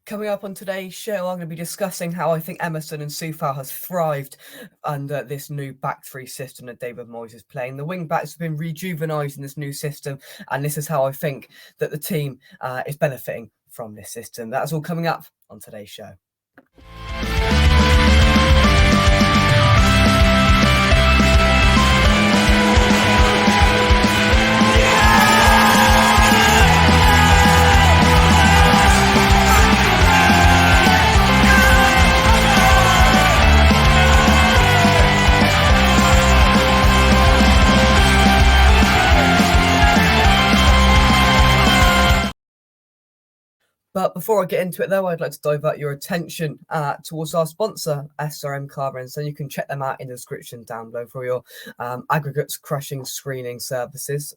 Coming up on today's show, I'm going to be discussing how I think Emerson and Coufal has thrived under this new back three system that David Moyes is playing. The wing backs have been rejuvenized in this new system, and this is how I think that the team is benefiting from this system. That's all coming up on today's show. But before I get into it, though, I'd like to divert your attention towards our sponsor, SRM Carbon. So you can check them out in the description down below for your aggregates crushing screening services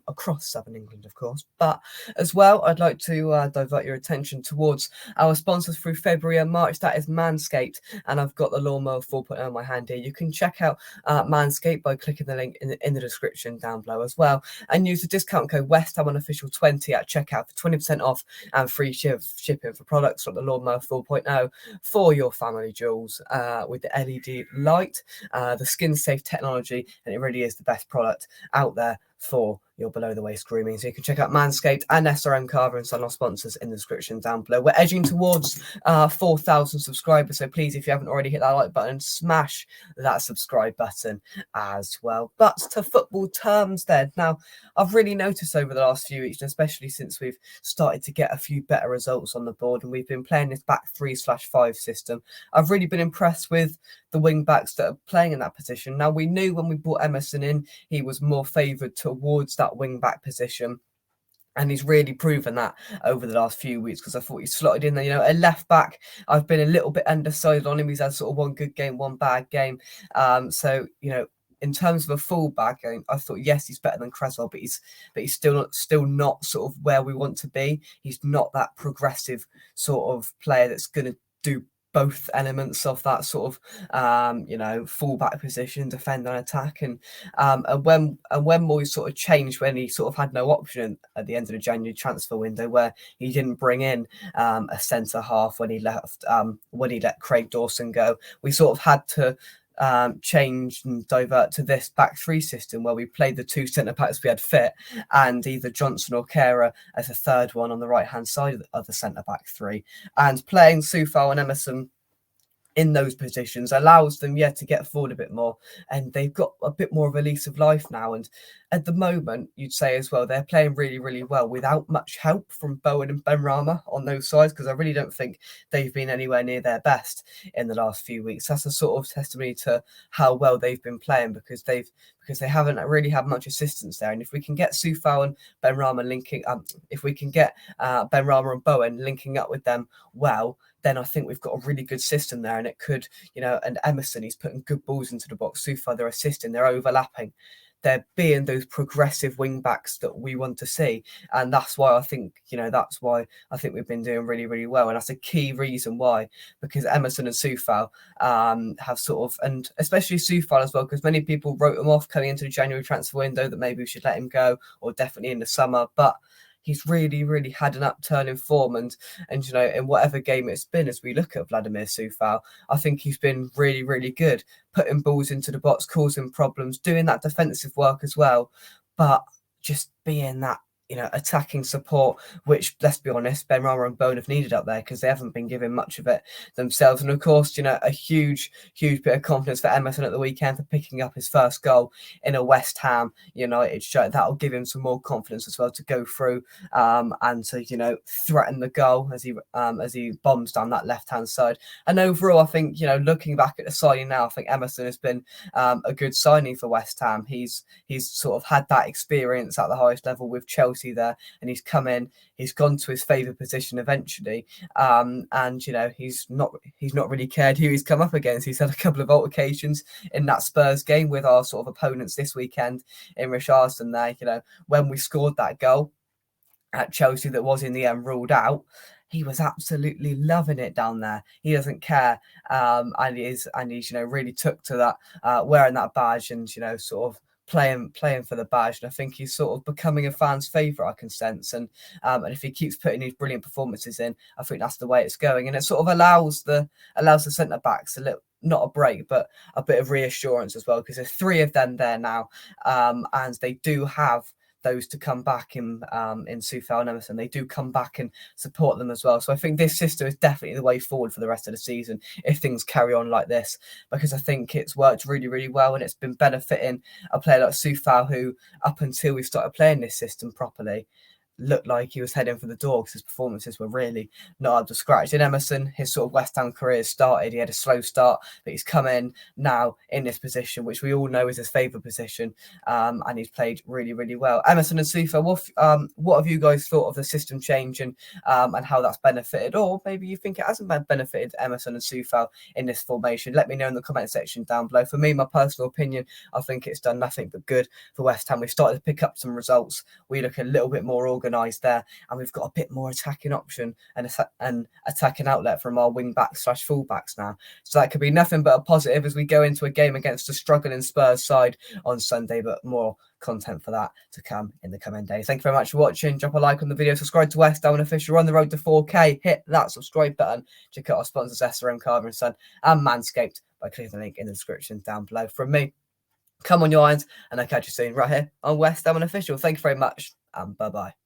across Southern England, of course. But as well, I'd like to divert your attention towards our sponsors through February and March. That is Manscaped. And I've got the Lawnmower 4.0 in my hand here. You can check out Manscaped by clicking the link in the description down below as well. And use the discount code westham unofficial 20 at checkout for 20% off and free shipping for products like the Lawnmower 4.0 for your family jewels with the LED light, the skin safe technology, and it really is the best product out there for your below the waist grooming. So you can check out Manscaped and SRM Carver and our sponsors in the description down below. We're edging towards 4,000 subscribers, so please, if you haven't already hit that like button, smash that subscribe button as well. But to football terms then, now I've really noticed over the last few weeks, especially since we've started to get a few better results on the board and we've been playing this back 3/5 system, I've really been impressed with the wing backs that are playing in that position. Now, we knew when we brought Emerson in, he was more favoured towards that wing back position. And he's really proven that over the last few weeks, because I thought he slotted in there. A left back, I've been a little bit undecided on him. He's had sort of one good game, one bad game. So, in terms of a fullback, I thought, yes, he's better than Cresswell, but he's still not sort of where we want to be. He's not that progressive sort of player that's going to do both elements of that sort of fullback position, defend and attack, and when Moyes sort of changed when he sort of had no option at the end of the January transfer window, where he didn't bring in a centre half when he let Craig Dawson go, we sort of had to change and divert to this back three system where we played the two centre backs we had fit, and either Johnson or Kehrer as a third one on the right hand side of the centre back three, and playing Coufal and Emerson in those positions allows them to get forward a bit more, and they've got a bit more of a lease of life now. And at the moment, you'd say as well, they're playing really, really well without much help from Bowen and Benrahma on those sides, because I really don't think they've been anywhere near their best in the last few weeks. That's a sort of testimony to how well they've been playing, because they haven't really had much assistance there. And if we can get Coufal and Benrahma linking up, if we can get Benrahma and Bowen linking up with them well, then I think we've got a really good system there. And it could, and Emerson, he's putting good balls into the box. Coufal, they're assisting, they're overlapping. They're being those progressive wing backs that we want to see. And that's why I think, we've been doing really, really well. And that's a key reason why, because Emerson and Coufal have sort of, and especially Coufal as well, because many people wrote him off coming into the January transfer window, that maybe we should let him go, or definitely in the summer. But he's really, really had an upturn in form, and in whatever game it's been, as we look at Vladimir Coufal, I think he's been really, really good, putting balls into the box, causing problems, doing that defensive work as well, but just being that attacking support, which, let's be honest, Benrahma and Bowen have needed up there, because they haven't been given much of it themselves. And of course, a huge bit of confidence for Emerson at the weekend for picking up his first goal in a West Ham United shirt. That'll give him some more confidence as well to go through and to threaten the goal as he bombs down that left hand side. And overall, I think looking back at the signing now, I think Emerson has been a good signing for West Ham. He's sort of had that experience at the highest level with Chelsea there, and he's come in, he's gone to his favoured position eventually, and he's not really cared who he's come up against. He's had a couple of altercations in that Spurs game with our sort of opponents this weekend in Richarlison there. When we scored that goal at Chelsea that was in the end ruled out, he was absolutely loving it down there. He doesn't care, and he's really took to that, wearing that badge and sort of playing for the badge, and I think he's sort of becoming a fan's favourite, I can sense. And if he keeps putting these brilliant performances in, I think that's the way it's going, and it sort of allows the centre backs a little, not a break, but a bit of reassurance as well, because there's 3 of them there now, and they do have those to come back in Coufal and Emerson. They do come back and support them as well. So I think this system is definitely the way forward for the rest of the season if things carry on like this, because I think it's worked really, really well, and it's been benefiting a player like Coufal, who up until we started playing this system properly looked like he was heading for the door because his performances were really not up to scratch. In Emerson, his sort of West Ham career started, he had a slow start, but he's come in now in this position, which we all know is his favourite position, and he's played really, really well. Emerson and Coufal, what have you guys thought of the system change and how that's benefited, or maybe you think it hasn't benefited Emerson and Coufal in this formation? Let me know in the comment section down below. For me, my personal opinion, I think it's done nothing but good for West Ham. We've started to pick up some results. We look a little bit more organised there, and we've got a bit more attacking option and attacking outlet from our wing backs / full backs now. So that could be nothing but a positive as we go into a game against a struggling Spurs side on Sunday, but more content for that to come in the coming days. Thank you very much for watching. Drop a like on the video, subscribe to West Ham Official. We're on the road to 4K. Hit that subscribe button. Check out our sponsors SRM Carver & Son and Manscaped by clicking the link in the description down below. From me, come on your irons, and I'll catch you soon right here on West Ham Official. Thank you very much, and bye-bye.